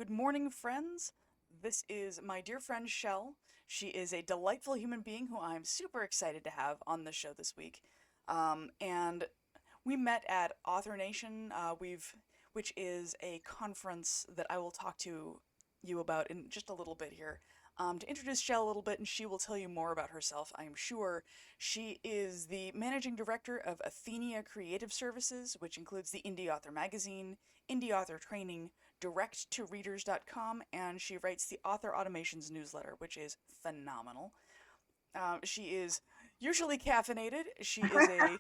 Good morning, friends. This is my dear friend Chelle. She is a delightful human being who I'm super excited to have on the show this week. And we met at Author Nation, which is a conference that I will talk to you about in just a little bit here. To introduce Chelle a little bit, and she will tell you more about herself, I am sure. She is the managing director of Athenia Creative Services, which includes the Indie Author Magazine, Indie Author Training, direct2readers.com, and she writes the Author Automations newsletter, which is phenomenal. She is usually caffeinated. She is a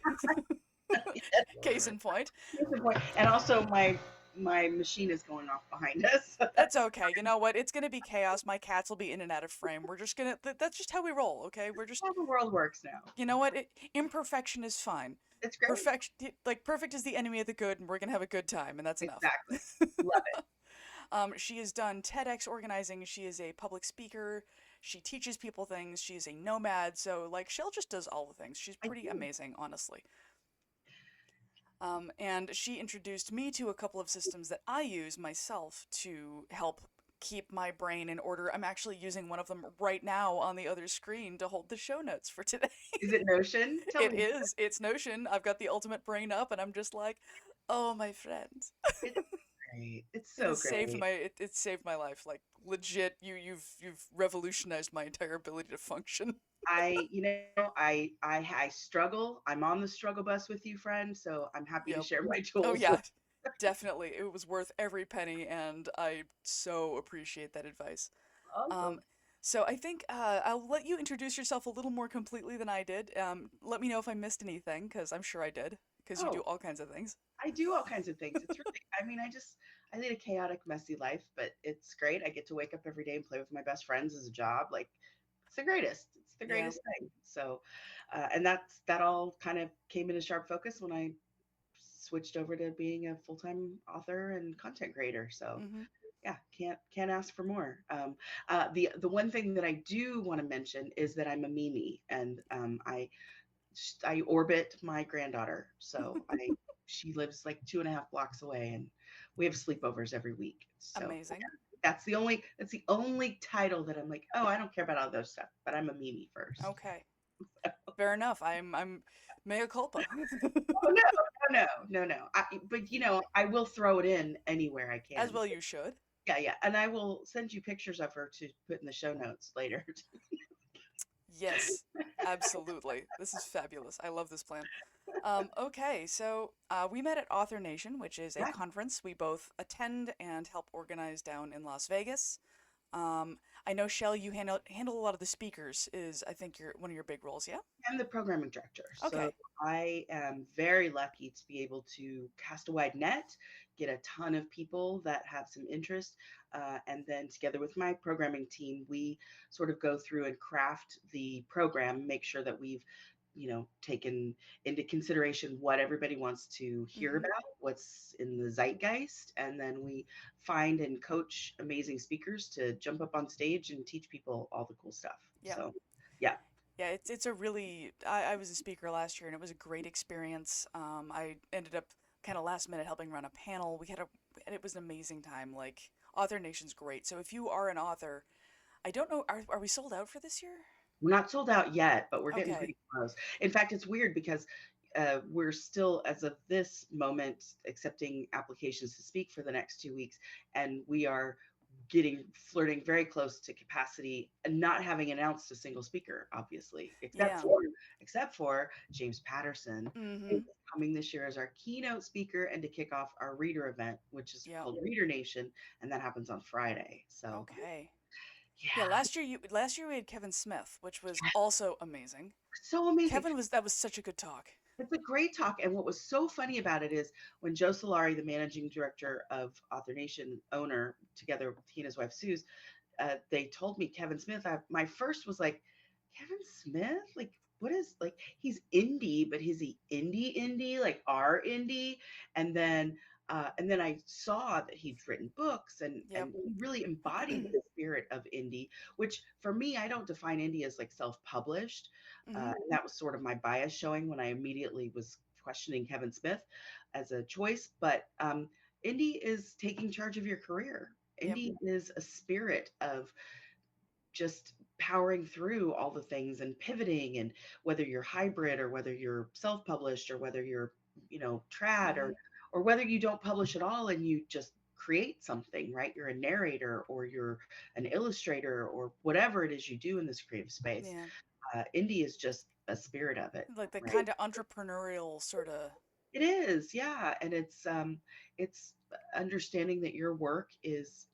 case in point. And also my machine is going off behind us. That's okay. You know what? It's gonna be chaos. My cats will be in and out of frame. We're just gonna. That's just how we roll. Okay. We're just. How the world works now. You know what? Imperfection is fine. It's great. Perfect is the enemy of the good, and we're gonna have a good time, and that's enough. Exactly. Love it. She has done TEDx organizing. She is a public speaker. She teaches people things. She is a nomad. So, like, Chelle just does all the things. She's I pretty do. amazing, honestly. And she introduced me to a couple of systems that I use myself to help keep my brain in order. I'm actually using one of them right now on the other screen to hold the show notes for today. Is it Notion? Tell It me. is. It's Notion. I've got the ultimate brain up, and I'm just like, oh, my friends. It's great. It's It so has saved great. my it saved my life. Like legit, you've revolutionized my entire ability to function. I struggle. I'm on the struggle bus with you, friend. So I'm happy to Yep. share my Oh tools with. yeah, definitely. It was worth every penny, and I so appreciate that advice. Um, Awesome. so I think I'll let you introduce yourself a little more completely than I did. Let me know if I missed anything, because I'm sure I did, because you do Oh, all kinds of things. I do all kinds of things. It's really, I lead a chaotic, messy life, but it's great. I get to wake up every day and play with my best friends as a job. Like, it's the greatest. It's the Yeah. greatest thing. So, and that all kind of came into sharp focus when I switched over to being a full time author and content creator. So, Mm-hmm. yeah, can't ask for more. The one thing that I do want to mention is that I'm a Mimi, and I orbit my granddaughter. So I she lives like 2.5 blocks away, and we have sleepovers every week. So Amazing. that's the only title that I'm like, oh, I don't care about all those stuff, but I'm a Mimi first. Okay. Fair enough. I'm mea culpa. Oh no, no. But I will throw it in anywhere I As can. well you should. Yeah, yeah, and I will send you pictures of her to put in the show notes later. Yes, absolutely. This is fabulous. I love this plan. Okay, so we met at Author Nation, which is a Yeah, conference we both attend and help organize down in Las Vegas. Um, I know, Shell, you handle a lot of the speakers, is I think one of your big roles, yeah? I'm the programming director, so Okay. I am very lucky to be able to cast a wide net, get a ton of people that have some interest, and then together with my programming team, we sort of go through and craft the program, make sure that we've taken into consideration what everybody wants to hear Mm-hmm. about, what's in the zeitgeist, and then we find and coach amazing speakers to jump up on stage and teach people all the cool stuff. Yeah. So, yeah. Yeah, it's a really I was a speaker last year and it was a great experience. I ended up kind of last minute helping run a panel. And it was an amazing time. Like Author Nation's great. So if you are an author, I don't know, are we sold out for this year? We're not sold out yet, but we're getting Okay. pretty close. In fact, it's weird because we're still, as of this moment, accepting applications to speak for the next 2 weeks, and we are flirting very close to capacity and not having announced a single speaker, obviously, except Yeah. for James Patterson, who Mm-hmm. is coming this year as our keynote speaker and to kick off our reader event, which is Yeah. called Reader Nation, and that happens on Friday. So Okay. Yeah, yeah, last year we had Kevin Smith, which was also amazing. so amazing. That was such a good talk. It's a great talk. And what was so funny about it is when Joe Solari, the managing director of Author Nation, owner, together with he and his wife Suze, they told me Kevin Smith. My first was like, Kevin Smith? Like, what is like? He's indie, but is he indie? Like our indie? And then, and then I saw that he'd written books, and Yep. he really embodied the spirit of indie. Which for me, I don't define indie as like self-published. Mm-hmm. And that was sort of my bias showing when I immediately was questioning Kevin Smith as a choice. But indie is taking charge of your career. Yep. Indie is a spirit of just powering through all the things and pivoting, and whether you're hybrid or whether you're self-published or whether you're, trad, Mm-hmm. or whether you don't publish at all and you just create something, right? You're a narrator or you're an illustrator or whatever it is you do in this creative space. Yeah. Indie is just a spirit of it, Like the right? kind of entrepreneurial sort of. It is, yeah, and it's understanding that your work is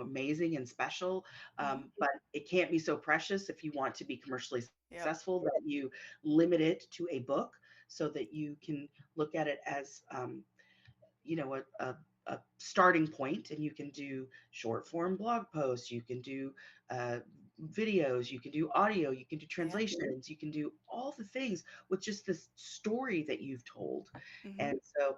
amazing and special, Mm-hmm. but it can't be so precious if you want to be commercially Yep. successful that you limit it to a book so that you can look at it as a starting point, and you can do short form blog posts, you can do uh, videos, you can do audio, you can do Yeah. translations, you can do all the things with just this story that you've told. Mm-hmm. And so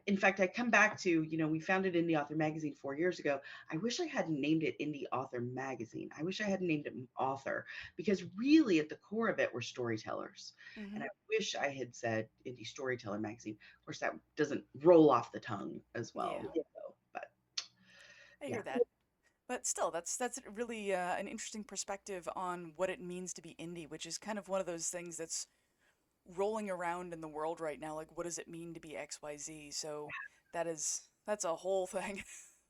in fact, I come back to, we founded Indie Author Magazine 4 years ago. I wish I hadn't named it Indie Author Magazine. I wish I hadn't named it Author, because really at the core of it, we're storytellers. And Mm-hmm. I wish I had said Indie Storyteller Magazine. Of course, that doesn't roll off the tongue as well. Yeah. But I yeah, hear that. But still, that's really an interesting perspective on what it means to be indie, which is kind of one of those things that's rolling around in the world right now. Like, what does it mean to be XYZ? So that's a whole thing.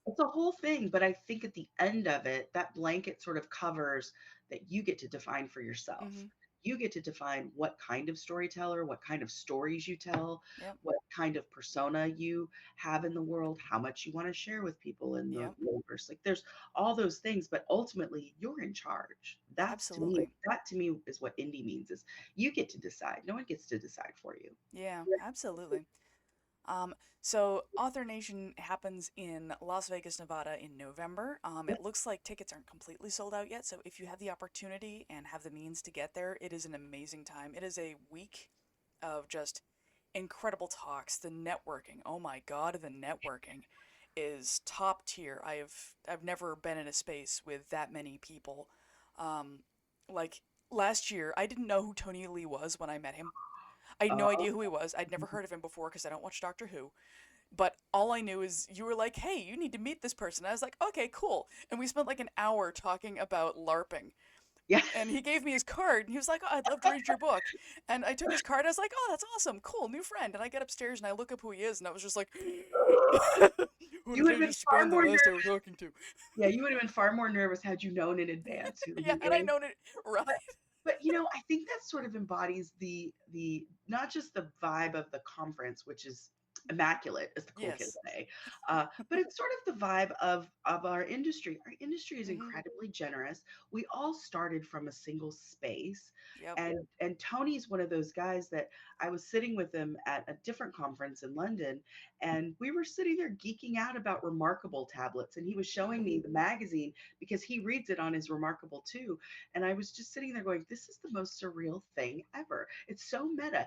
it's a whole thing. But I think at the end of it, that blanket sort of covers that you get to define for yourself. Mm-hmm. You get to define what kind of storyteller, what kind of stories you tell, Yep. what kind of persona you have in the world, how much you want to share with people in the Yep. universe. Like there's all those things, but ultimately you're in charge. Absolutely. That to me is what indie means, is you get to decide. No one gets to decide for you. Yeah. Absolutely. Um, so Author Nation happens in Las Vegas, Nevada in November. Yeah. It looks like tickets aren't completely sold out yet, so if you have the opportunity and have the means to get there, it is an amazing time. It is a week of just incredible talks, the networking. Oh my god, the networking is top tier. I've never been in a space with that many people. Um, like last year, I didn't know who Tony Lee was when I met him. I had no Uh, idea who he was. I'd never heard of him before because I don't watch Doctor Who. But all I knew is you were like, "Hey, you need to meet this person." I was like, "Okay, cool." And we spent like an hour talking about LARPing. yeah. And he gave me his card, and he was like, "Oh, I'd love to read your book." And I took his card. I was like, "Oh, that's awesome, cool, new friend." And I get upstairs and I look up who he is, and I was just like, "Who You did would I have been just far spend the more last nervous. hour talking to?" Yeah, you would have been far more nervous had you known in advance who Yeah, he and I is. known it right. But I think that sort of embodies the not just the vibe of the conference, which is immaculate, as the cool kids Yes. say, but it's sort of the vibe of our industry. Our industry is Mm-hmm. incredibly generous. We all started from a single space, Yep. and Tony's one of those guys that I was sitting with him at a different conference in London, and we were sitting there geeking out about Remarkable tablets, and he was showing Mm-hmm. me the magazine because he reads it on his Remarkable too, and I was just sitting there going, this is the most surreal thing ever. It's so meta.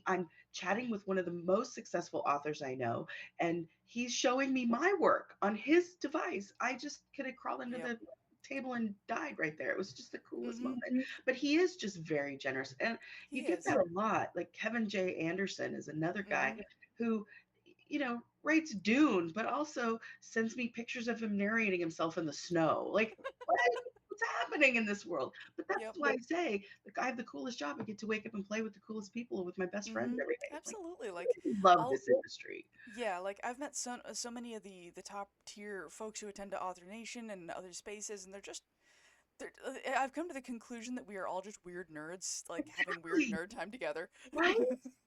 I'm chatting with one of the most successful authors I know, and he's showing me my work on his device. I just could have crawled under Yep. the table and died right there. It was just the coolest Mm-hmm. moment. But he is just very generous. And you He get is. that a lot. Like Kevin J. Anderson is another guy Mm-hmm. who, writes Dune, but also sends me pictures of him narrating himself in the snow. Like, what? What's happening in this world? But that's Yep. why I say, like, I have the coolest job. I get to wake up and play with the coolest people, with my best friends Mm-hmm. every day. Like, Absolutely. I Like, really love I'll this industry. yeah, like I've met so many of the top tier folks who attend to Author Nation and other spaces, and they're. I've come to the conclusion that we are all just weird nerds, like having weird Exactly. nerd time together. Right?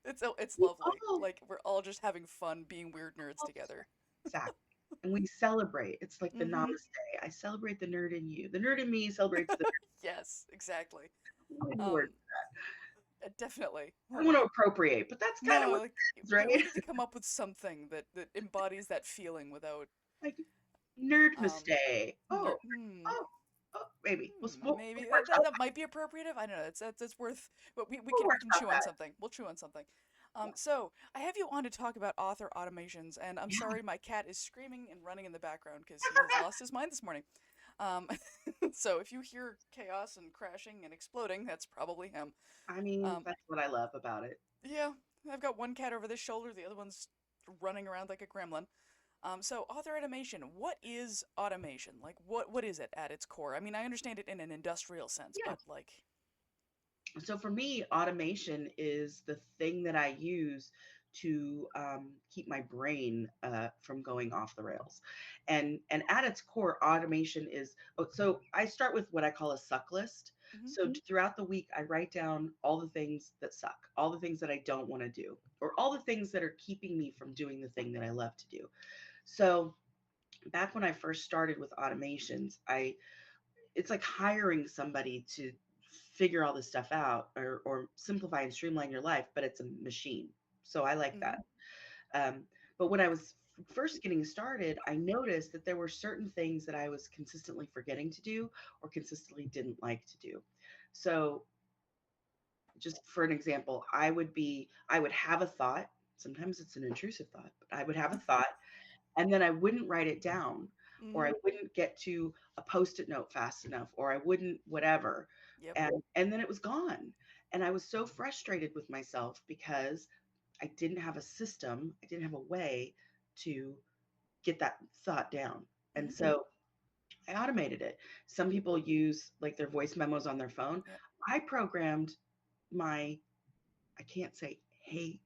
It's We lovely. all, Like we're all just having fun being weird nerds all together. exactly. And we celebrate. It's like the Mm-hmm. namaste. I celebrate the nerd in you. The nerd in me celebrates the Yes, exactly. nerd word. Um, Definitely. I don't want to appropriate, but that's kind of No, what like it is, right? we need to come up with something that embodies that feeling without Like nerd um. mistake. Ner- Oh, hmm. oh, oh, maybe we'll Maybe workshop that might be appropriative. I don't know. That's worth. But we'll we can workshop chew on that. something. We'll chew on something. Yeah. So I have you on to talk about author automations, and I'm Yeah. sorry, my cat is screaming and running in the background because he has lost his mind this morning. Um, so if you hear chaos and crashing and exploding, that's probably him. I mean, Um, that's what I love about it. yeah, I've got one cat over this shoulder, the other one's running around like a gremlin. So author automation, what is automation? Like what is it at its core? I mean, I understand it in an industrial sense, Yeah. but like So for me, automation is the thing that I use to keep my brain from going off the rails. And at its core, automation is. Oh, so I start with what I call a suck list. mhm, So throughout the week, I write down all the things that suck, all the things that I don't want to do, or all the things that are keeping me from doing the thing that I love to do. So back when I first started with automations, I it's like hiring somebody to figure all this stuff out, or simplify and streamline your life, but it's a machine. So I like that. mhm, Um, but when I was first getting started, I noticed that there were certain things that I was consistently forgetting to do or consistently didn't like to do. So just for an example, I would have a thought. Sometimes it's an intrusive thought, but I would have a thought and then I wouldn't write it down, or I mhm, wouldn't get to a post-it note fast enough, or I wouldn't whatever. yep, And then it was gone. And I was so frustrated with myself because I didn't have a system, I didn't have a way to get that thought down. And mhm, so I automated it. Some people use like their voice memos on their phone. yep, I programmed my I can't say hey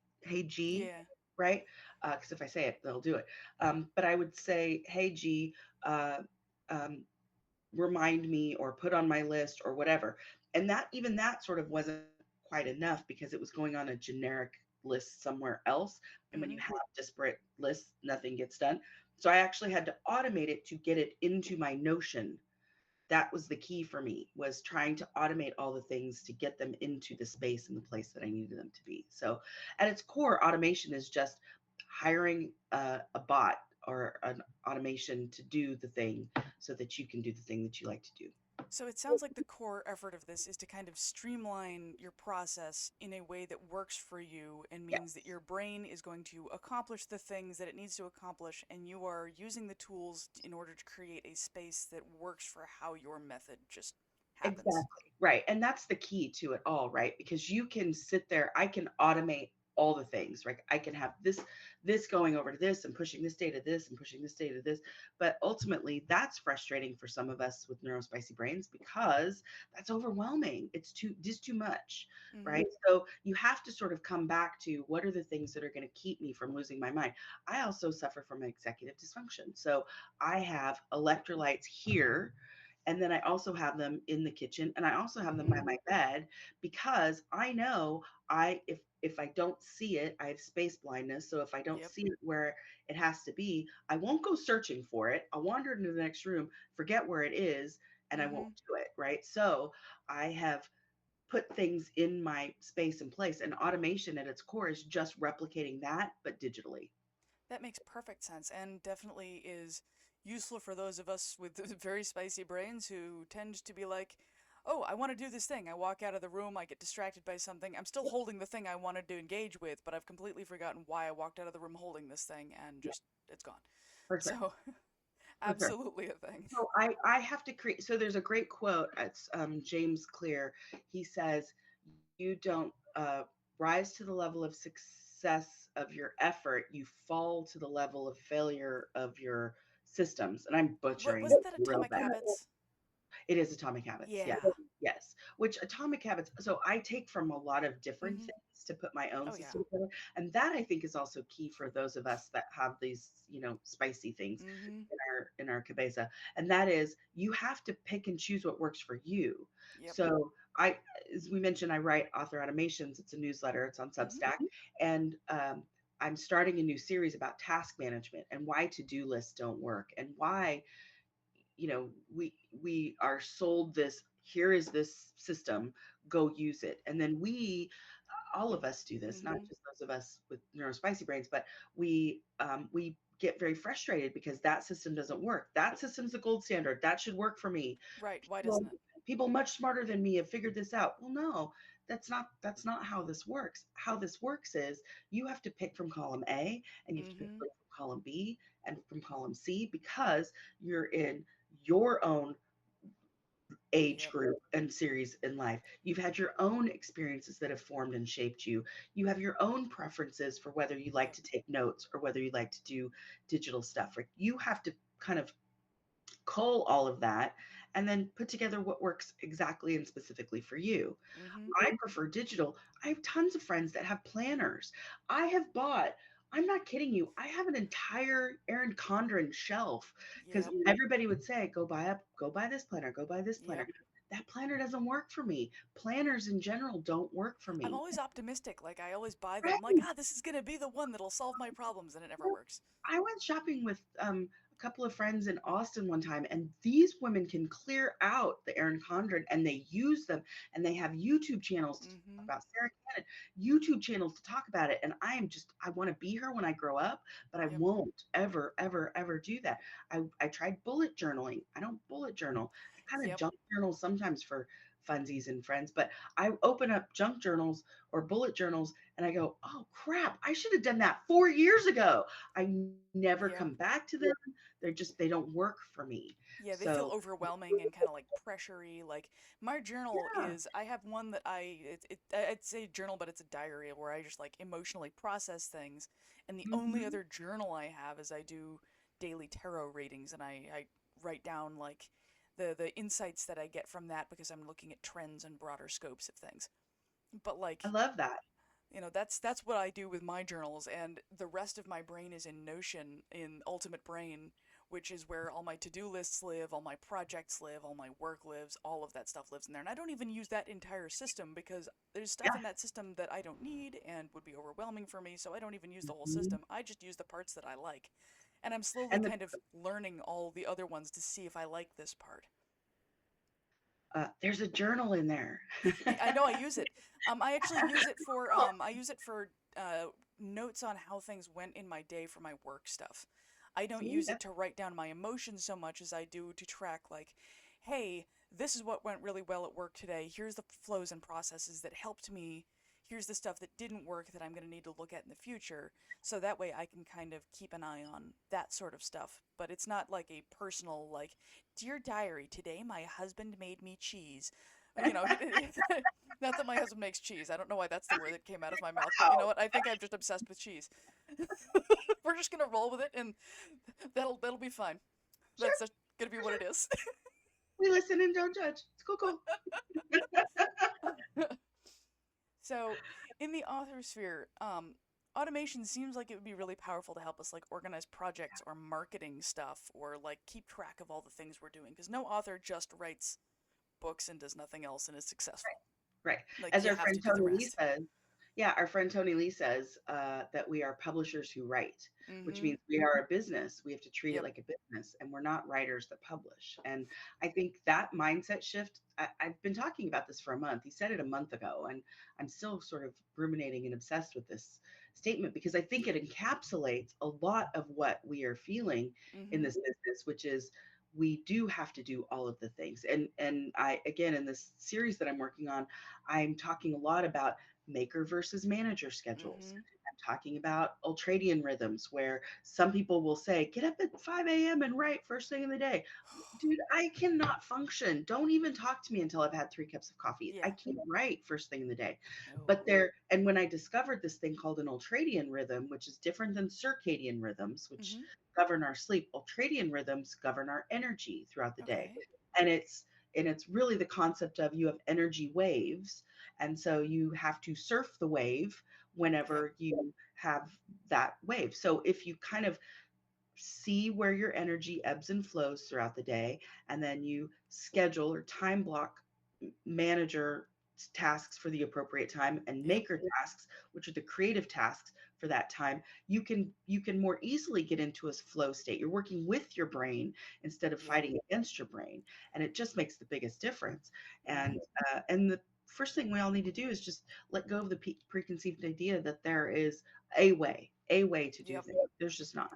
G, yeah, right? Because if I say it, they'll do it. But I would say, hey G, uh, um, remind me or put on my list or whatever. And that even that sort of wasn't quite enough because it was going on a generic list somewhere else. And when you mhm. have disparate lists, nothing gets done. So I actually had to automate it to get it into my Notion. That was the key for me, was trying to automate all the things to get them into the space and the place that I needed them to be. So at its core, automation is just hiring a bot or an automation to do the thing so that you can do the thing that you like to do. So it sounds like the core effort of this is to kind of streamline your process in a way that works for you and means that Yes, your brain is going to accomplish the things that it needs to accomplish, and you are using the tools in order to create a space that works for how your method just happens. exactly. Right. And that's the key to it all, right? Because you can sit there, I can automate all the things, right? I can have this going over to this and pushing this data to this and pushing this data to this. But ultimately, that's frustrating for some of us with neurospicy brains because that's overwhelming. It's just too much, Mm-hmm. right? So you have to sort of come back to what are the things that are going to keep me from losing my mind. I also suffer from executive dysfunction. So I have electrolytes here, and then I also have them in the kitchen, and I also have them by Mm-hmm. my bed because I know if I don't see it, I have space blindness. So if I don't Yep. see it where it has to be, I won't go searching for it. I'll wander into the next room, forget where it is, and I won't Mm-hmm. do it, right? So I have put things in my space and place, and automation at its core is just replicating that but digitally. That makes perfect sense and definitely is useful for those of us with very spicy brains who tend to be like, oh, I want to do this thing. I walk out of the room, I get distracted by something. I'm still holding the thing I wanted to engage with, but I've completely forgotten why I walked out of the room holding this thing and Yeah, just it's gone. for sure. So, For sure. absolutely a thing. So I have to create. So there's a great quote. It's James Clear. He says, "You don't rise to the level of success of your effort. You fall to the level of failure of your systems." And I'm butchering it Wasn't that real Atomic bad. Habits? It is Atomic Habits. Yes. Yeah. Yes. Which Atomic Habits, so I take from a lot of different Mm-hmm. things to put my own Oh, yeah. system together. And that I think is also key for those of us that have these, spicy things Mm-hmm. in our cabeza. And that is you have to pick and choose what works for you. Yep. So I as we mentioned, I write author automations. It's a newsletter, it's on Mm-hmm. Substack. And I'm starting a new series about task management and why to-do lists don't work and why we are sold this, here is this system, go use it. And then all of us do this, not Mm-hmm. just those of us with neurospicy brains, but we get very frustrated because that system doesn't work. That system's the gold standard, that should work for me. Right. Why doesn't people, it? people much smarter than me have figured this out. Well, no, that's not how this works. How this works is you have to pick from column A, and you have to pick Mm-hmm. from column B and from column C because you're in your own age Yep. group and series in life. You've had your own experiences that have formed and shaped you. You have your own preferences for whether you like Yep. to take notes or whether you like to do digital stuff. Like you have to kind of cull all of that and then put together what works exactly and specifically for you. Mm-hmm. I prefer digital. I have tons of friends that have planners. I have bought, I'm not kidding you, I have an entire Erin Condren shelf because Yep. everybody would say, go buy this planner, go buy this planner. Yep. That planner doesn't work for me. Planners in general don't work for I'm me. always optimistic. Like I always buy them. I'm like, Right. ah, this is gonna be the one that'll solve my problems, and it never Well, works. I went shopping with a couple of friends in Austin one time, and these women can clear out the Erin Condren and they use them, and they have YouTube channels to talk Mm-hmm. about Sarah Cannon, YouTube channels to talk about it. And I want to be her when I grow up, but I Yep. won't ever, ever, ever do that. I tried bullet journaling. I don't bullet journal. I kind of Yep. junk journal sometimes for funsies and friends, but I open up junk journals or bullet journals and I go, oh crap, I should have done that 4 years ago. I never Yep. come back to them. They don't work for me. Yeah, they feel So overwhelming and kind of like pressury. Like my journal yeah. is, I have one that I'd say journal, but it's a diary where I just like emotionally process things. And the only Mhm. other journal I have is I do daily tarot readings, and I write down like the insights that I get from that because I'm looking at trends and broader scopes of things. But I like, love that. that's what I do with my journals, and the rest of my brain is in Notion, in Ultimate Brain, which is where all my to-do lists live, all my projects live, all my work lives, all of that stuff lives in there. And I don't even use that entire system because there's stuff Yeah. in that system that I don't need and would be overwhelming for me, so I don't even use the whole Mhm. system. I just use the parts that I like. And I'm slowly And kind of learning all the other ones to see if I like this part. there's a journal in there. I know I use it. I actually use it for I use it for uh, notes on how things went in my day for my work stuff. I don't See, use it that's to write down my emotions so much as I do to track like, hey, this is what went really well at work today. Here's the flows and processes that helped me. Here's the stuff that didn't work that I'm going to need to look at in the future. So that way I can kind of keep an eye on that sort of stuff. But it's not like a personal, like, dear diary, today my husband made me cheese. You know, not that my husband makes cheese. I don't know why that's the word that came out of my mouth, but you know wow. what? I think I'm just obsessed with cheese. We're just gonna roll with it, and that'll be fine. Sure, That's gonna be what sure. it is. We listen and don't judge. It's cool, cool. So, in the author sphere, automation seems like it would be really powerful to help us like organize projects or marketing stuff or like keep track of all the things we're doing. Because no author just writes books and does nothing else and is successful. Right. Like As you our have friend to do the Tony Lee rest. says, yeah, our friend Tony Lee says that we are publishers who write, which Mm-hmm. means we are a business. We have to treat it Yep. like a business, and we're not writers that publish. And I think that mindset shift, I've been talking about this for a month. He said it a month ago, and I'm still sort of ruminating and obsessed with this statement because I think it encapsulates a lot of what we are feeling in Mm-hmm. this business, which is we do have to do all of the things. And I again in this series that I'm working on, I'm talking a lot about maker versus manager schedules. Mm-hmm. I'm talking about ultradian rhythms where some people will say, get up at 5 a.m. and write first thing in the day. Dude, I cannot function. Don't even talk to me until I've had 3 cups of coffee. I Yeah. can't write first thing in the day. No. But there, and when I discovered this thing called an ultradian rhythm, which is different than circadian rhythms, which Mm-hmm. govern our sleep, ultradian rhythms govern our energy throughout the day. Okay. And it's really the concept of you have energy waves, and so you have to surf the wave Yep. whenever you have that wave. So if you kind of see where your energy ebbs and flows throughout the day, and then you schedule or time block manager tasks for the appropriate time and Yep. maker tasks, which are the creative tasks for that time, you can more easily get into a flow state. You're working with your brain instead of Yep. fighting against your brain, and it just makes the biggest difference. Mm-hmm. And the first thing we all need to do is just let go of the preconceived idea that there is a way to do Yep. things. There's just not,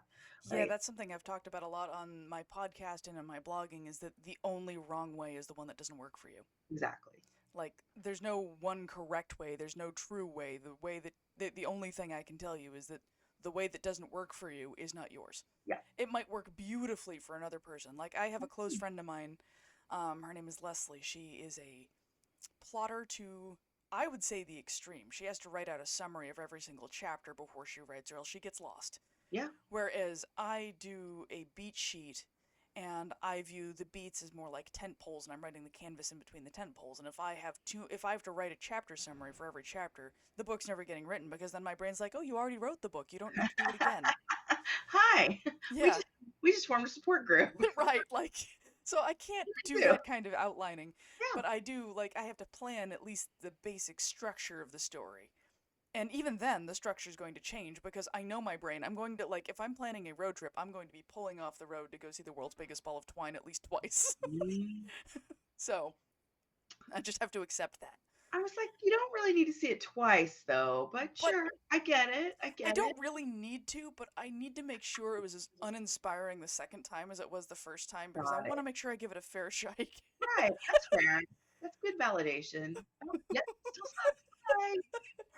Yeah, right? that's something I've talked about a lot on my podcast and in my blogging is that the only wrong way is the one that doesn't work for you. Exactly. Like, there's no one correct way, there's no true way. The way that the only thing I can tell you is that the way that doesn't work for you is not yours. Yeah. It might work beautifully for another person. Like, I have a close friend of mine. Her name is Leslie. She is a plotter to, I would say, the extreme. She has to write out a summary of every single chapter before she writes, or else she gets lost. Yeah. Whereas I do a beat sheet, and I view the beats as more like tent poles, and I'm writing the canvas in between the tent poles. And if I have to write a chapter summary for every chapter, the book's never getting written because then my brain's like, oh, you already wrote the book. You don't need to do it again. Hi. We Yeah, just we just formed a support group. right. Like, so I can't do Yeah. that kind of outlining, but I do, like, I have to plan at least the basic structure of the story. And even then, the structure is going to change because I know my brain. I'm going to, like, if I'm planning a road trip, I'm going to be pulling off the road to go see the world's biggest ball of twine at least twice. Mm. So I just have to accept that. I was like, you don't really need to see it twice though, but But sure, I get it. I I get it. don't really need to, but I need to make sure it was as uninspiring the second time as it was the first time because I Got want it. to make sure I give it a fair shake. Right. That's fair. That's good validation. Oh, yep. Still satisfied.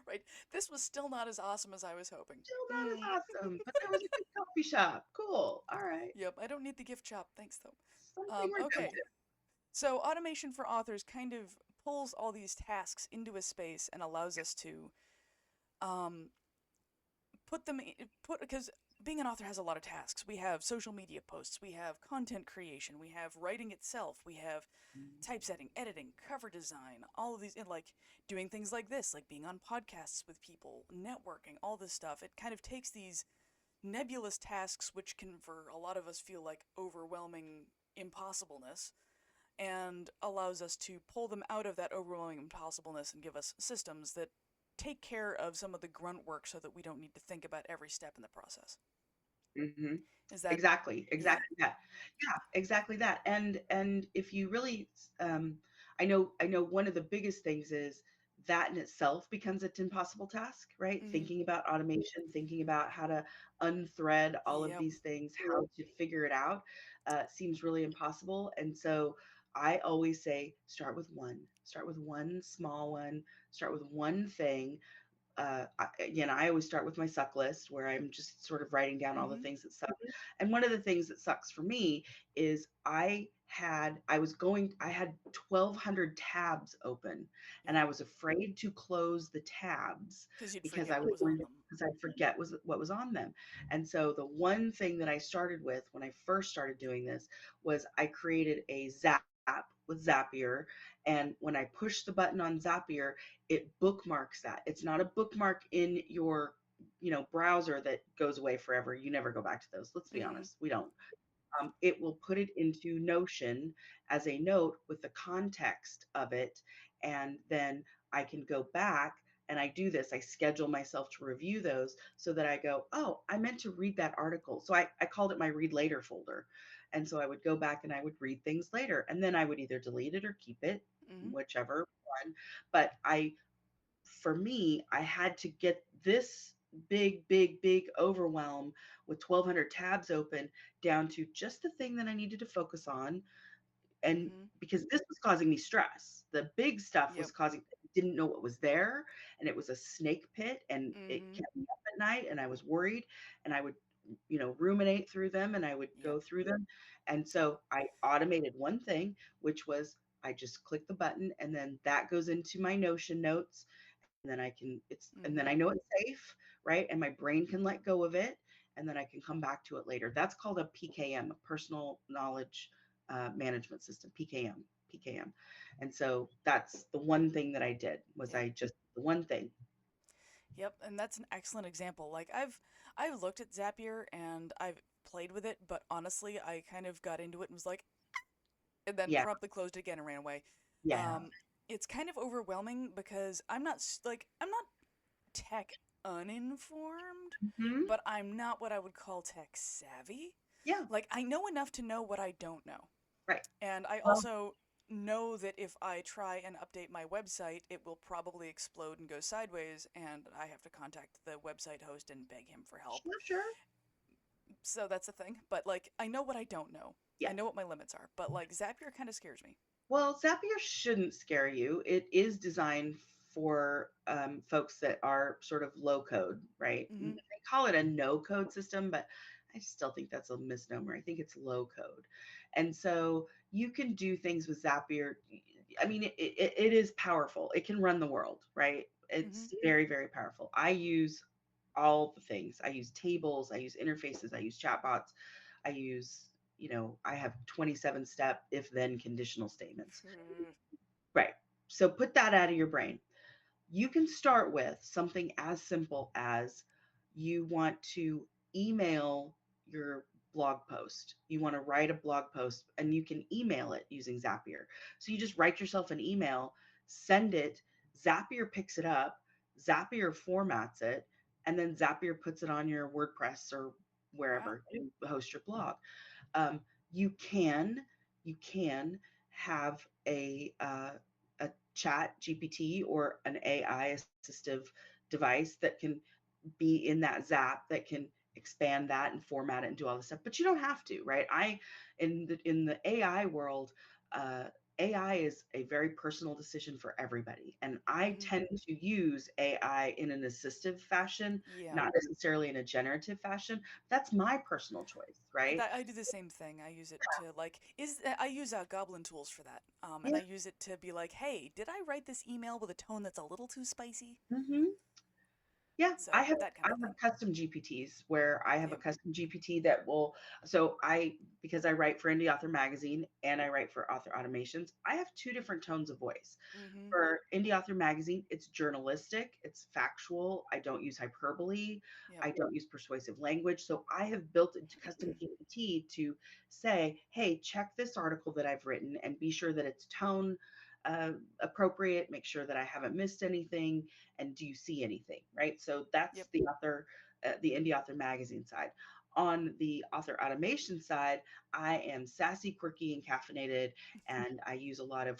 Right? This was still not as awesome as I was hoping. Still not Mm, as awesome, but there was a good coffee shop. Cool. All right. yep, I don't need the gift shop. Thanks, though. Something we're done Okay, so automation for authors kind of pulls all these tasks into a space and allows us to um, put them put because being an author has a lot of tasks. We have social media posts, we have content creation, we have writing itself, we have with. typesetting, editing, cover design, all of these, and like doing things like this, like being on podcasts with people, networking, all this stuff. It kind of takes these nebulous tasks, which can for a lot of us feel like overwhelming impossibleness, and allows us to pull them out of that overwhelming impossibleness and give us systems that take care of some of the grunt work so that we don't need to think about every step in the process. Mhm. Is that, Exactly, yeah? exactly that. Yeah, exactly that. And if you really, I know one of the biggest things is that in itself becomes an impossible task, right? Mm-hmm. Thinking about automation, thinking about how to unthread all of Yep. these things, how to figure it out, seems really impossible. And so I always say, start with one small one, start with one thing. Again, I always start with my suck list where I'm just sort of writing down all the Mm-hmm. things that suck. And one of the things that sucks for me is I had 1,200 tabs open and Yep. I was afraid to close the tabs Because you'd because forget what was on them. I'd forget what was on them. And so the one thing that I started with when I first started doing this was I created a Zap with Zapier. And when I push the button on Zapier, it bookmarks that. It's not a bookmark in your, browser that goes away forever. You never go back to those. Let's be Mm-hmm. honest, we don't. It will put it into Notion as a note with the context of it, and then I can go back and I do this. I schedule myself to review those so that I go, oh, I meant to read that article. So I called it my read later folder. And so I would go back and I would read things later. And then I would either delete it or keep it, Mm-hmm. whichever one. But for me, I had to get this big, big, big overwhelm with 1,200 tabs open down to just the thing that I needed to focus on. And Mm-hmm. because this was causing me stress, the big stuff Yep. was causing, I didn't know what was there. And it was a snake pit and it Mm-hmm. kept me up at night and I was worried and I would, ruminate through them and I would Yep. go through them. And so I automated one thing, which was I just click the button and then that goes into my Notion notes and then and then Mm-hmm. I know it's safe, right? And my brain can let go of it, and then I can come back to it later. That's called a PKM, a personal knowledge management system, PKM, PKM. And so that's the one thing that I did was Yep. I just the one thing. Yep. And that's an excellent example. Like I've looked at Zapier and I've played with it, but honestly, I kind of got into it and was like, and then Yeah, promptly closed it again and ran away. yeah. Um, it's kind of overwhelming because I'm not tech uninformed, Hmm. but I'm not what I would call tech savvy. Yeah, Like I know enough to know what I don't know. right. And I Well, also know that if I try and update my website, it will probably explode and go sideways, and I have to contact the website host and beg him for help. sure, sure. So that's the thing. But like, I know what I don't know. I Yeah. know what my limits are. But like, Zapier kind of scares me. Well, Zapier shouldn't scare you. It is designed for folks that are sort of low code, right? Mm-hmm. They call it a no code system, but I still think that's a misnomer. I think it's low code. And so you can do things with Zapier. I mean, it is powerful. It can run the world, right? Mm-hmm. It's very, very powerful. I use all the things. I use tables, I use interfaces, I use chatbots, I use, I have 27 step if then conditional statements. Right. So put that out of your brain. You can start with something as simple as you want to email your blog post. You want to write a blog post and you can email it using Zapier. So you just write yourself an email, send it, Zapier picks it up, Zapier formats it, and then Zapier puts it on your WordPress or Wow. wherever you host your blog. Um, you can you can have a chat GPT or an AI assistive device that can be in that Zap that can expand that and format it and do all this stuff. But you don't have to, right? In the AI world, uh, AI is a very personal decision for everybody, and I Mm-hmm. tend to use AI in an assistive fashion, Yeah. not necessarily in a generative fashion. That's my personal choice, right? That I do the same thing. I use it to like I use Goblin Tools for that. And Yeah. I use it to be like, hey, did I write this email with a tone that's a little too spicy? Hmm. Yeah, So I have that I kind of thing. have custom GPTs where I have a Yep. custom GPT that will so I because I write for Indie Author Magazine and I write for Author Automations, I have two different tones of voice. Mm-hmm. For Indie Author Magazine, it's journalistic, it's factual, I don't use hyperbole, Yep. I don't use persuasive language. So I have built a custom GPT to say, hey, check this article that I've written and be sure that it's tone uh, appropriate, make sure that I haven't missed anything, and do you see anything, right? So that's Yep. the Indie Author Magazine side. On the author automation side, I am sassy, quirky, and caffeinated, and I use a lot of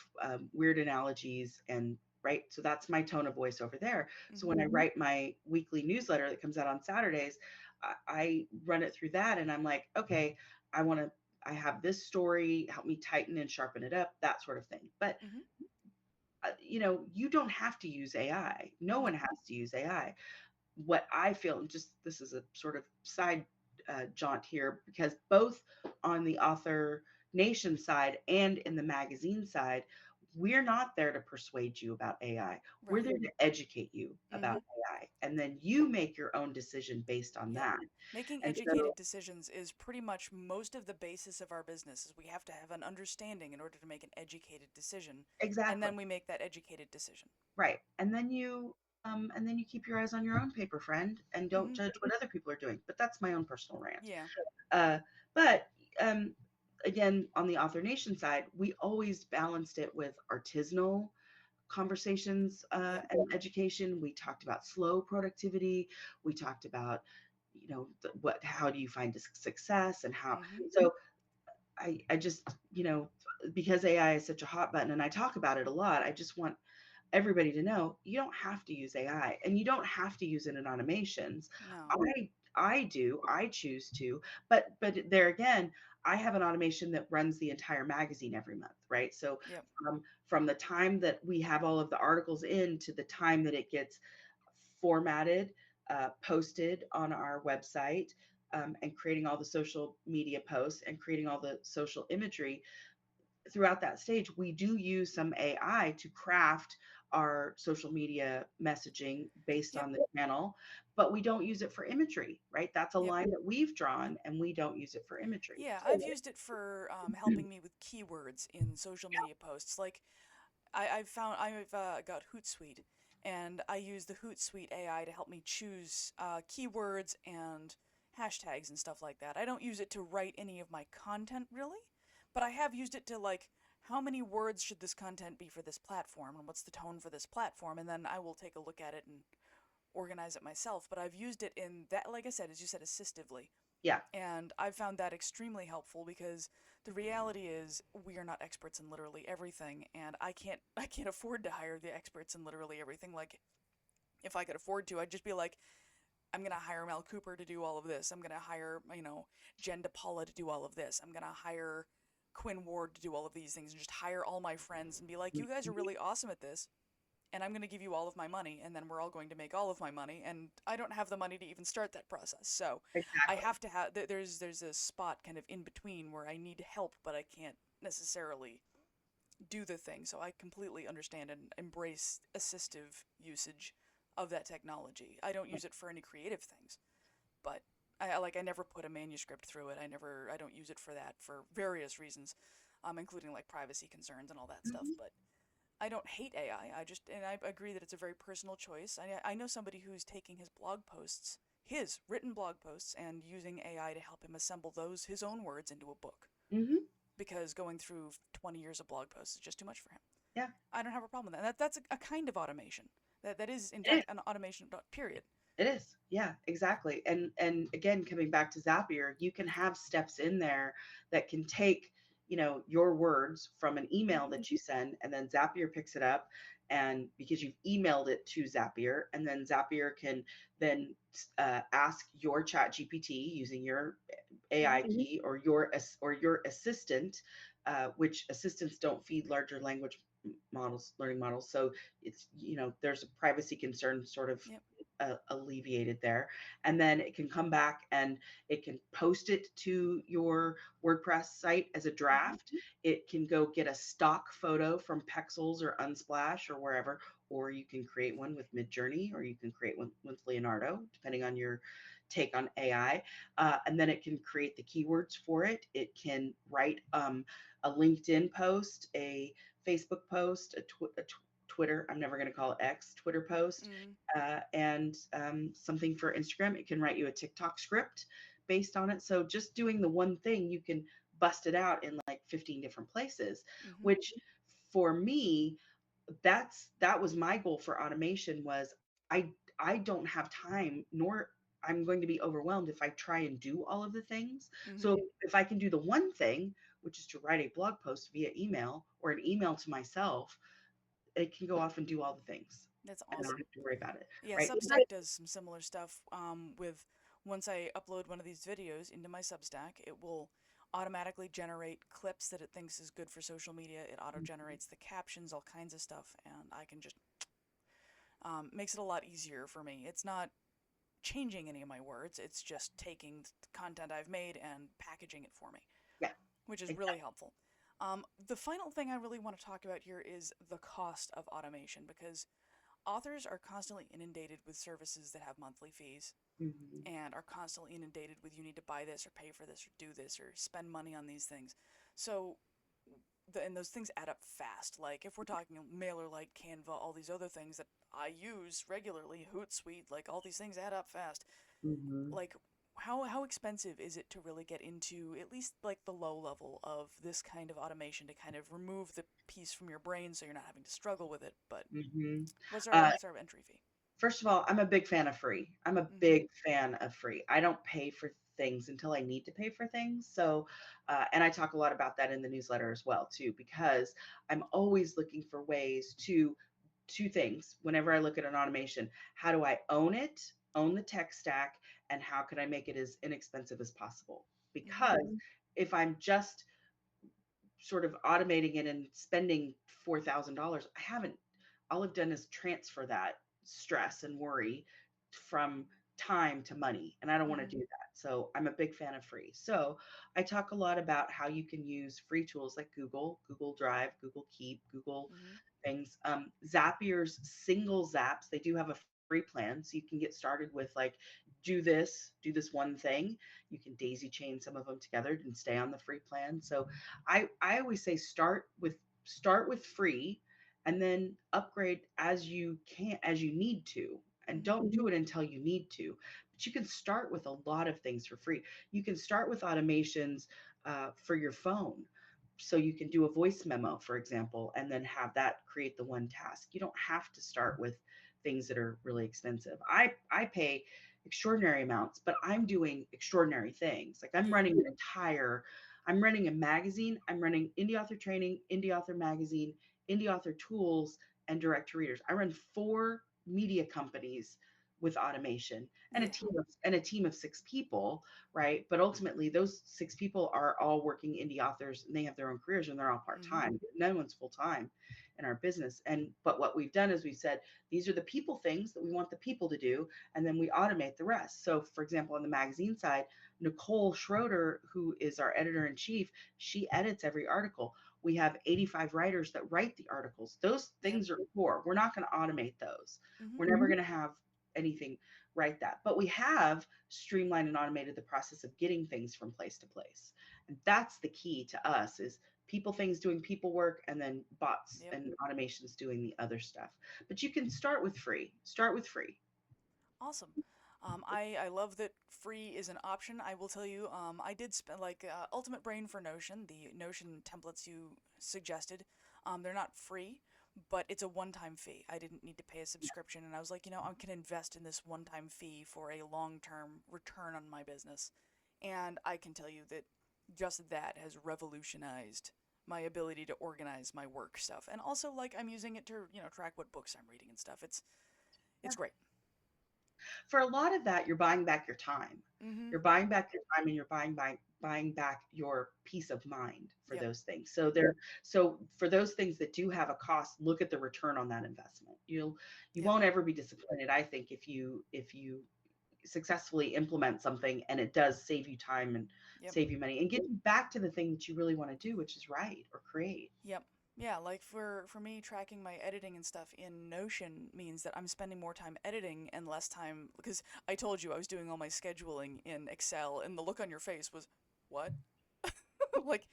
weird analogies and right. So that's my tone of voice over there. So Mm-hmm. when I write my weekly newsletter that comes out on Saturdays, I run it through that, and I'm like, okay, I want to. I have this story, help me tighten and sharpen it up, that sort of thing. But Mm-hmm. you don't have to use AI. No one Nope. has to use AI. What I feel, and just this is a sort of side jaunt here, because both on the author nation side and in the magazine side, we're not there to persuade you about AI. We're Right. there to educate you about Mm-hmm. AI. And then you make your own decision based on Yep. that. Making And so, educated decisions is pretty much most of the basis of our business is we have to have an understanding in order to make an educated decision, and exactly. then we make that educated decision. Right. And then you keep your eyes on your own paper, friend, and don't Mm-hmm. judge what other people are doing. But that's my own personal rant. Yeah. Uh, but again, on the Author Nation side, we always balanced it with artisanal conversations Yep. and education. We talked about slow productivity. We talked about, how do you find success and how. Mm-hmm. So I just, because AI is such a hot button and I talk about it a lot, I just want everybody to know you don't have to use AI and you don't have to use it in automations. No. I choose to, but there again, I have an automation that runs the entire magazine every month, right? So Yep. from the time that we have all of the articles in to the time that it gets formatted, posted on our website, and creating all the social media posts and creating all the social imagery, throughout that stage, we do use some AI to craft our social media messaging based Yep. on the channel, but we don't use it for imagery, right? That's a Yep. line that we've drawn and we don't use it for imagery. Yeah, I've used it for helping me with keywords in social media posts. Like, I've found I've got Hootsuite, and I use the Hootsuite AI to help me choose keywords and hashtags and stuff like that. I don't use it to write any of my content really, but I have used it to like how many words should this content be for this platform and what's the tone for this platform, and then I will take a look at it and organize it myself. But I've used it in that, like I said, as you said, assistively, Yeah, and I've found that extremely helpful because the reality is we are not experts in literally everything, and I can't afford to hire the experts in literally everything. Like, if I could afford to, I'd just be like, I'm gonna hire Mel Cooper to do all of this. I'm gonna hire, Jen DePaula to do all of this. I'm gonna hire Quinn Ward to do all of these things, and just hire all my friends and be like, you guys are really awesome at this. and I'm going to give you all of my money, and then we're all going to make all of my money, and I don't have the money to even start that process. So I Exactly. have to have there's a spot kind of in between where I need help, but I can't necessarily do the thing. So I completely understand and embrace assistive usage of that technology. I don't use it for any creative things, but I never put a manuscript through it. I don't use it for that for various reasons, including like privacy concerns and all that stuff. Mhm. But I don't hate AI. And I agree that it's a very personal choice. I know somebody who's taking his written blog posts, and using AI to help him assemble his own words into a book, Mhm. because going through 20 years of blog posts is just too much for him. Yeah. I don't have a problem with that. That's a kind of automation. That is in It is. fact an automation. Period. It is. Yeah, exactly. And again, coming back to Zapier, you can have steps in there that can take, your words from an email that you send, and then Zapier picks it up, and because you've emailed it to Zapier, and then Zapier can then ask your chat GPT using your AI Mm-hmm. key, or your assistant, which assistants don't feed larger language models, learning models. So it's, there's a privacy concern sort of Yep. alleviated there. And then it can come back and it can post it to your WordPress site as a Mm-hmm. draft. It can go get a stock photo from Pexels or Unsplash or wherever, or you can create one with Midjourney, or you can create one with Leonardo, depending on your take on AI. And then it can create the keywords for it. It can write a LinkedIn post, a Facebook post, a Twitter. I'm never going to call it X, Twitter post, Mm-hmm. and something for Instagram. It can write you a TikTok script based on it. So just doing the one thing, you can bust it out in like 15 different places, Mm-hmm. which for me, that was my goal for automation. Was I don't have time, nor I'm going to be overwhelmed if I try and do all of the things. Mm-hmm. So if I can do the one thing, which is to write a blog post via email or an email to myself, it can go off and do all the things, That's and I don't awesome. have to worry about it, Yeah, right? Substack does some similar stuff. With once I upload one of these videos into my Substack, it will automatically generate clips that it thinks is good for social media. It auto generates the captions, all kinds of stuff, and I can just makes it a lot easier for me. It's not changing any of my words. It's just taking the content I've made and packaging it for me, Yeah, which is really exactly. helpful. The final thing I really want to talk about here is the cost of automation, because authors are constantly inundated with services that have monthly fees, Mhm. and are constantly inundated with you need to buy this or pay for this or do this or spend money on these things. So, and those things add up fast. Like if we're talking MailerLite, Canva, all these other things that I use regularly, Hootsuite, like all these things add up fast. Mhm. Like how expensive is it to really get into at least like the low level of this kind of automation to kind of remove the piece from your brain so you're not having to struggle with it? But Mhm. what's our Uh, what's our entry fee? First of all, I'm a big fan of free. I'm a Mm-hmm. big fan of free. I don't pay for things until I need to pay for things. So, and I talk a lot about that in the newsletter as well too, because I'm always looking for ways to two things. Whenever I look at an automation, how do I own it, own the tech stack, and how can I make it as inexpensive as possible? Mm-hmm. Because if I'm just sort of automating it and spending $4,000, I haven't, all I've done is transfer that stress and worry from time to money. And I don't want to Mm-hmm. do that. So I'm a big fan of free. So I talk a lot about how you can use free tools like Google Drive, Google Keep, Google Mm-hmm. things. Zapier's single zaps, they do have a free plan. So you can get started with like, do this one thing. You can daisy chain some of them together and stay on the free plan. So I always say start with free, and then upgrade as you can, as you need to, and Mm-hmm. don't do it until you need to. But you can start with a lot of things for free. You can start with automations for your phone. So you can do a voice memo, for example, and then have that create the one task. You don't have to start with things that are really expensive. I pay extraordinary amounts, but I'm doing extraordinary things. Like Yeah. I'm running a magazine, I'm running indie author training, indie author magazine, indie author tools, and direct to readers. I run four media companies with automation and a Yeah. team of 6 people, right? But ultimately, those 6 people are all working indie authors, and they have their own careers, and they're all part Mm-hmm. time. No one's full time in our business. And but what we've done is we said these are the people things that we want the people to do, and then we automate the rest. So, for example, on the magazine side, Nicole Schroeder, who is our editor in chief, she edits every article. We have 85 writers that write the articles. Those Yep. things are core. We're not going to automate those. Mm-hmm. We're never going to have anything write that. But we have streamlined and automated the process of getting things from place to place. And that's the key to us is people things doing people work and then bots Yep. and automations doing the other stuff. But you can start with free. Start with free. Awesome. I love that free is an option. I will tell you, I did spend like Ultimate Brain for Notion, the Notion templates you suggested. They're not free, but it's a one-time fee. I didn't need to pay a subscription, and I was like, I can invest in this one-time fee for a long-term return on my business. And I can tell you that just that has revolutionized my ability to organize my work stuff. And also, like, I'm using it to, track what books I'm reading and stuff. It's Yeah. great. For a lot of that, you're buying back your time. Mm-hmm. You're buying back your time and you're buying back your peace of mind for Yep. those things. So for those things that do have a cost, look at the return on that investment. You Yep. won't ever be disappointed, I think, if you successfully implement something and it does save you time and Yep. save you money and get you back to the thing that you really want to do, which is write or create. Yep. Yeah, like for me tracking my editing and stuff in Notion means that I'm spending more time editing and less time because I told you I was doing all my scheduling in Excel and the look on your face was what? Like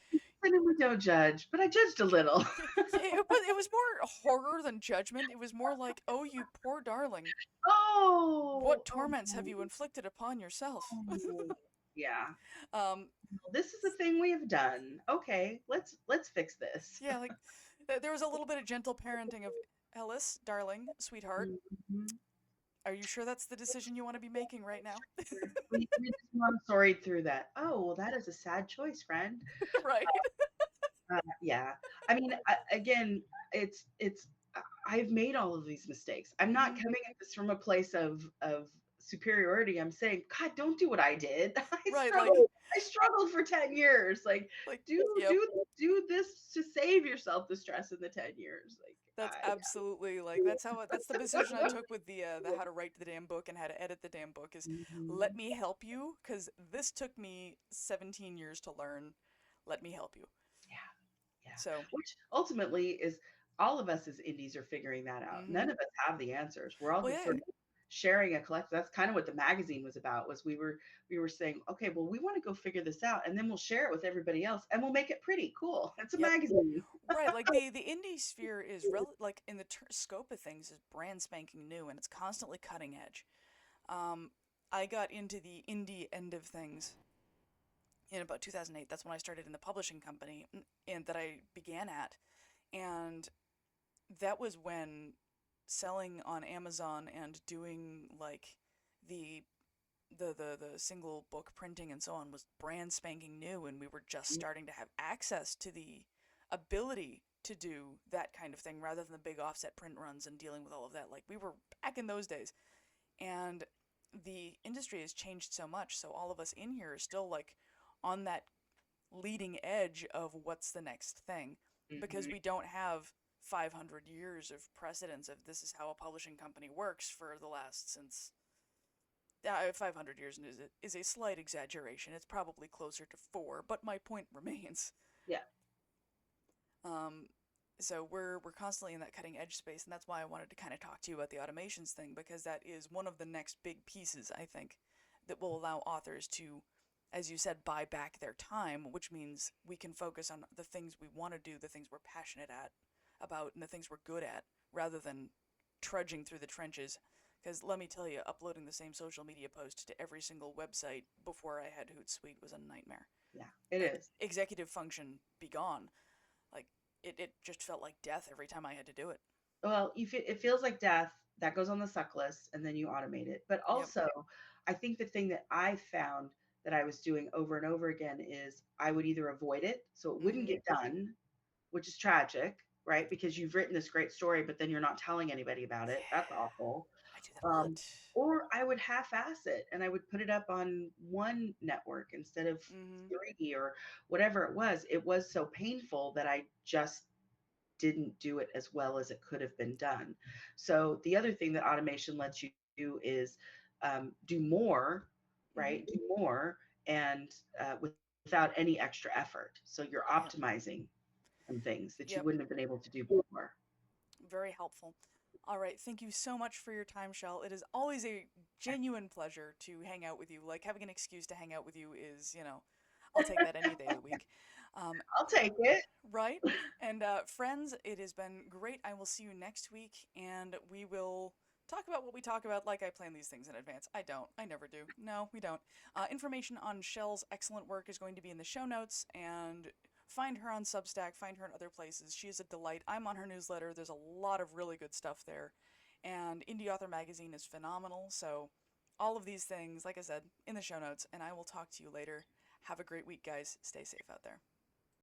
I mean, we don't judge, but I judged a little. it was more horror than judgment. It was more like, "Oh, you poor darling. Oh, What torments have you inflicted upon yourself?" oh, yeah. um Well, this is the thing we have done. Okay, let's fix this. yeah, like there was a little bit of gentle parenting of Ellis, darling, sweetheart, Mhm. are you sure that's the decision you want to be making right now? We just Montessori through that. Oh, well, that is a sad choice, friend. Right? Yeah. I mean, again, it's I've made all of these mistakes. I'm not Mm-hmm. coming at this from a place of superiority. I'm saying, God, don't do what I did. I Right, struggled. I struggled for 10 years. Like, like, do yep. do this to save yourself the stress in the 10 years. Like, That's absolutely like that's the position I took with the how to write the damn book and how to edit the damn book is let Mhm. me help you because this took me 17 years to learn. Let me help you. Yeah. Yeah. So, Which ultimately is all of us as indies are figuring that out. mm-hmm. None of us have the answers. We're all Well, just yeah, sort of sharing a collective. That's kind of what the magazine was about, was we were saying, okay, well, we want to go figure this out and then we'll share it with everybody else and we'll make it pretty cool. It's a yep, magazine. right. Like the indie sphere is like in the scope of things is brand spanking new and it's constantly cutting edge. Um, I got into the indie end of things in about 2008. That's when I started in the publishing company and that I began at. And that was when selling on Amazon and doing like the the single book printing and so on was brand spanking new and we were just starting to have access to the ability to do that kind of thing rather than the big offset print runs and dealing with all of that like we were back in those days and the industry has changed so much so all of us in here are still like on that leading edge of what's the next thing because Mhm. we don't have 500 years of precedence of this is how a publishing company works for the last since 500 years is a slight exaggeration. It's probably closer to 4, but my point remains. Yeah. Um, so we're constantly in that cutting edge space, and that's why I wanted to kind of talk to you about the automations thing because that is one of the next big pieces I think that will allow authors to, as you said, buy back their time, which means we can focus on the things we want to do, the things we're passionate about, and the things we're good at, rather than trudging through the trenches. Because let me tell you, uploading the same social media post to every single website before I had Hootsuite was a nightmare. Yeah. It Like is. executive function be gone. Like it just felt like death every time I had to do it. Well, it feels like death that goes on the suck list and then you automate it. But Yep. also, I think the thing that I found that I was doing over and over again is I would either avoid it so it wouldn't Mm-hmm. get done, which is tragic, right? Because you've written this great story, but then you're not telling anybody about it. That's awful. I do that a Um, lot. or I would half-ass it and I would put it up on one network instead of Mm-hmm. three or whatever it was. It was so painful that I just didn't do it as well as it could have been done. So the other thing that automation lets you do is do more, Mm-hmm. right? Do more and without any extra effort. So you're Yeah. optimizing some things that you Yep. wouldn't have been able to do before. Very helpful. All right. Thank you so much for your time, Shell. It is always a genuine pleasure to hang out with you. Like having an excuse to hang out with you is, I'll take that any day of the week. Um, I'll take it. right? And friends, it has been great. I will see you next week, and we will talk about what we talk about like I plan these things in advance. I don't. I never do. No, we don't. Information on Shell's excellent work is going to be in the show notes, and find her on Substack, find her in other places. She is a delight. I'm on her newsletter. There's a lot of really good stuff there. And Indie Author Magazine is phenomenal. So, all of these things, like I said, in the show notes, and I will talk to you later. Have a great week, guys. Stay safe out there.